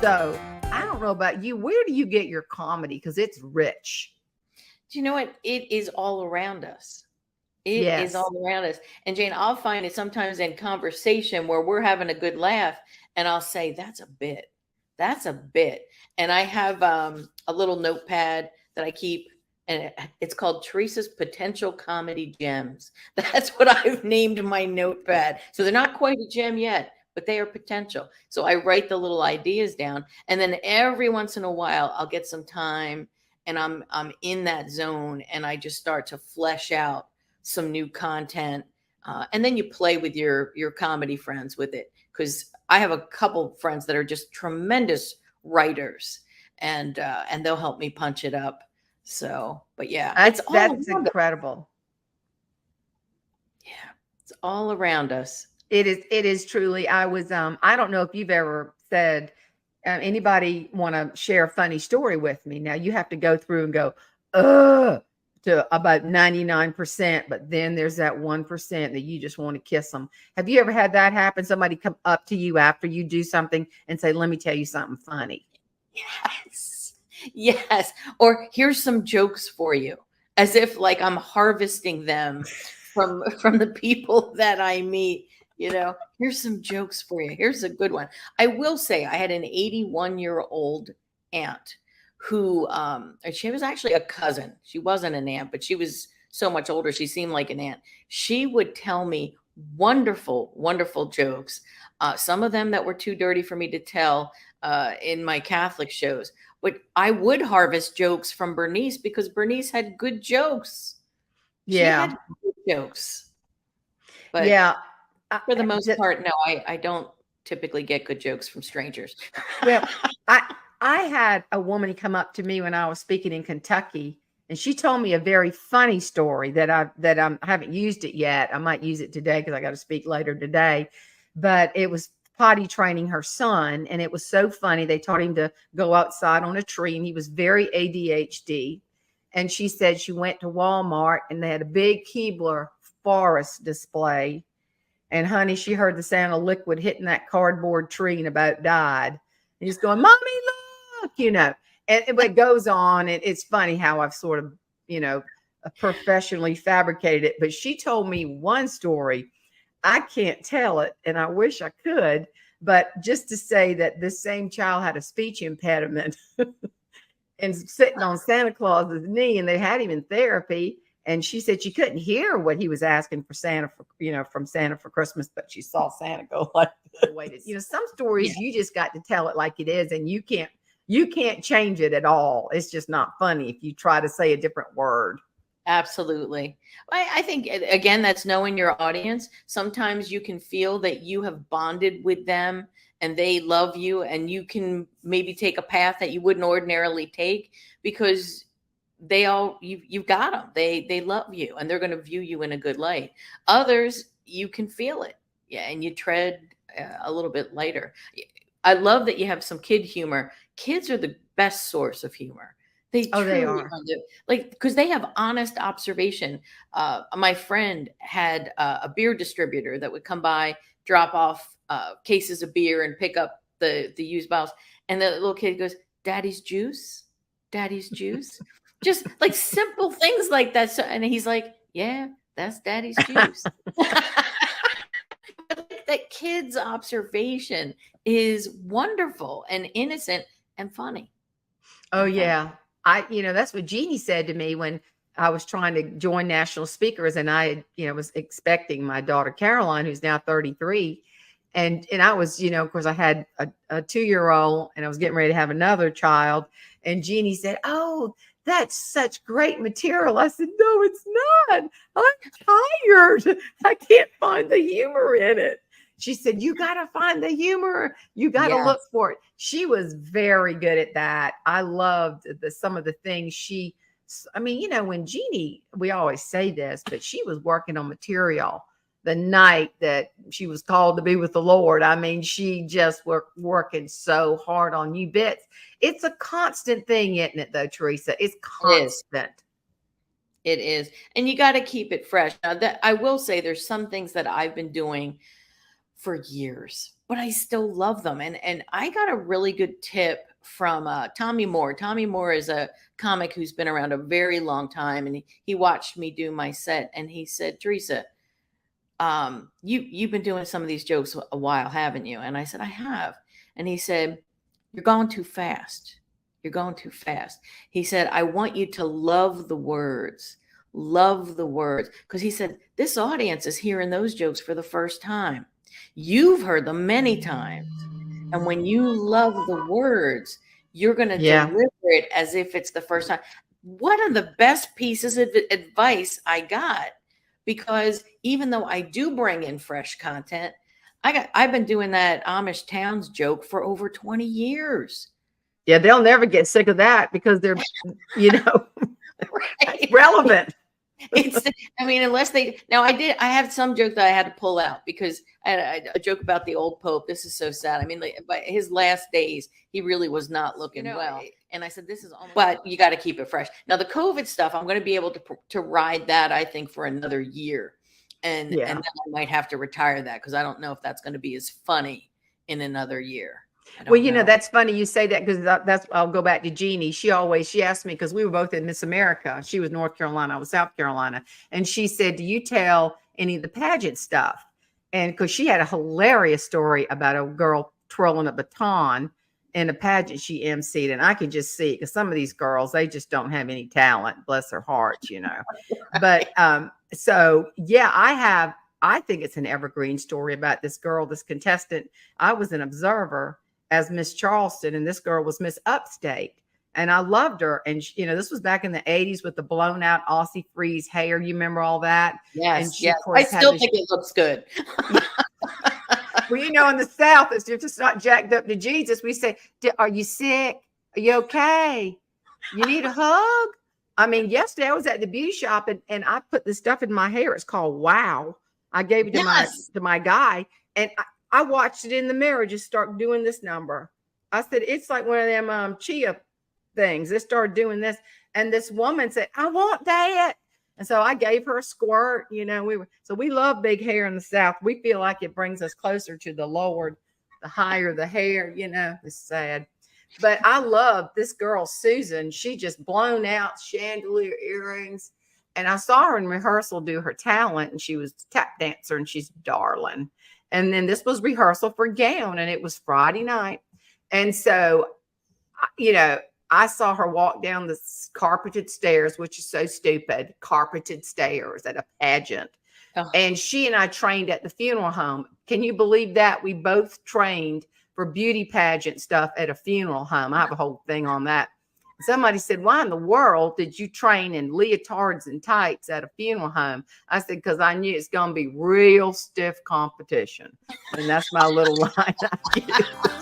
So I don't know about you. Where do you get your comedy? Because it's rich. Do you know what? It is all around us. It is Yes. all around us. And Jane, I'll find it sometimes in conversation where we're having a good laugh, and I'll say, "That's a bit. That's a bit." And I have a little notepad that I keep, and it's called Teresa's Potential Comedy Gems. That's what I've named my notepad. So they're not quite a gem yet, but they are potential. So I write the little ideas down, and then every once in a while, I'll get some time, and I'm in that zone, and I just start to flesh out some new content, and then you play with your comedy friends with it, because I have a couple friends that are just tremendous writers, and they'll help me punch it up. So, but yeah, it's all That's around us. incredible. Yeah, it's all around us. It is truly. I don't know if you've ever said, anybody want to share a funny story with me? Now you have to go through and go, to about 99%, but then there's that 1% that you just want to kiss them. Have you ever had that happen? Somebody come up to you after you do something and say, let me tell you something funny. Yes. Yes. Or here's some jokes for you, as if like I'm harvesting them from the people that I meet. Here's some jokes for you. Here's a good one. I will say I had an 81-year-old aunt who she was actually a cousin. She wasn't an aunt, but she was so much older. She seemed like an aunt. She would tell me wonderful, wonderful jokes. Some of them that were too dirty for me to tell in my Catholic shows. But I would harvest jokes from Bernice because Bernice had good jokes. She Yeah. had good jokes. But Yeah. for the most part, no, I don't typically get good jokes from strangers. Well, I had a woman come up to me when I was speaking in Kentucky, and she told me a very funny story that I haven't used it yet. I might use it today because I got to speak later today. But it was potty training her son, and it was so funny. They taught him to go outside on a tree, and he was very ADHD. And she said she went to Walmart, and they had a big Keebler forest display. And honey, she heard the sound of liquid hitting that cardboard tree and about died. And he's going, Mommy, look, And it goes on. And it's funny how I've sort of, professionally fabricated it. But she told me one story. I can't tell it, and I wish I could. But just to say that this same child had a speech impediment and sitting on Santa Claus's knee, and they had him in therapy. And she said she couldn't hear what he was asking for Santa from Santa for Christmas, but she saw Santa go like this. Some stories you just got to tell it like it is, and you can't change it at all. It's just not funny if you try to say a different word. Absolutely. I think, again, that's knowing your audience. Sometimes you can feel that you have bonded with them and they love you, and you can maybe take a path that you wouldn't ordinarily take because you've got them. They love you, and they're going to view you in a good light. Others, you can feel it. Yeah. And you tread a little bit lighter. I love that you have some kid humor. Kids are the best source of humor. They truly are. Like, because they have honest observation. My friend had a beer distributor that would come by, drop off cases of beer and pick up the used bottles. And the little kid goes, Daddy's juice, Daddy's juice. Just like simple things like that. So, and he's like, yeah, that's Daddy's juice. That kid's observation is wonderful and innocent and funny. Oh, yeah. That's what Jeannie said to me when I was trying to join national speakers, and I, was expecting my daughter Caroline, who's now 33. And I was, of course I had a 2-year-old, and I was getting ready to have another child. And Jeannie said, oh, that's such great material. I said, no, it's not. I'm tired. I can't find the humor in it. She said, you got to find the humor. You got to look for it. She was very good at that. I loved some of the things when Jeannie, we always say this, but she was working on material the night that she was called to be with the Lord. She just working so hard on new bits. It's a constant thing, isn't it, though, Teresa? It's constant. It is. And you got to keep it fresh. Now, that I will say, there's some things that I've been doing for years, but I still love them. And I got a really good tip from Tommy Moore. Tommy Moore is a comic who's been around a very long time, and he watched me do my set, and he said, Theresa, you've been doing some of these jokes a while, haven't you? And I said, I have. And he said, you're going too fast. You're going too fast. He said, I want you to love the words. Love the words. Because he said, this audience is hearing those jokes for the first time. You've heard them many times. And when you love the words, you're going to deliver it as if it's the first time. One of the best pieces of advice I got, because even though I do bring in fresh content, I've been doing that Amish towns joke for over 20 years. Yeah, they'll never get sick of that because they're, Right. relevant. I mean, unless I had some joke that I had to pull out because I had a joke about the old Pope. This is so sad. I mean, but his last days, he really was not looking well. And I said, this is almost, but you got to keep it fresh. Now, the COVID stuff, I'm going to be able to ride that, I think, for another year. And then I might have to retire that because I don't know if that's going to be as funny in another year. Well, that's funny you say that because I'll go back to Jeannie. She asked me, because we were both in Miss America. She was North Carolina, I was South Carolina. And she said, do you tell any of the pageant stuff? And because she had a hilarious story about a girl twirling a baton in a pageant she emceed. And I could just see it because some of these girls, they just don't have any talent, bless their hearts, But so, yeah, I think it's an evergreen story about this girl, this contestant. I was an observer as Miss Charleston, and this girl was Miss Upstate, and I loved her. And this was back in the 80s with the blown out Aussie freeze hair. You remember all that? Yes, yes. I still think it looks good. Well, in the South, it's just not jacked up to Jesus. We say, are you sick? Are you okay? You need a hug? I mean, yesterday I was at the beauty shop and I put this stuff in my hair. It's called Wow. I gave it to my guy, and I watched it in the mirror, just start doing this number. I said, it's like one of them chia things. It started doing this. And this woman said, I want that. And so I gave her a squirt, we love big hair in the South. We feel like it brings us closer to the Lord, the higher the hair, it's sad. But I love this girl, Susan. She just blown out chandelier earrings. And I saw her in rehearsal do her talent, and she was a tap dancer, and she's darling. And then this was rehearsal for Gown, and it was Friday night. And so, I saw her walk down the carpeted stairs, which is so stupid, carpeted stairs at a pageant. Oh. And she and I trained at the funeral home. Can you believe that? We both trained for beauty pageant stuff at a funeral home. I have a whole thing on that. Somebody said, why in the world did you train in leotards and tights at a funeral home? I said, because I knew it's going to be real stiff competition. And that's my little line I give.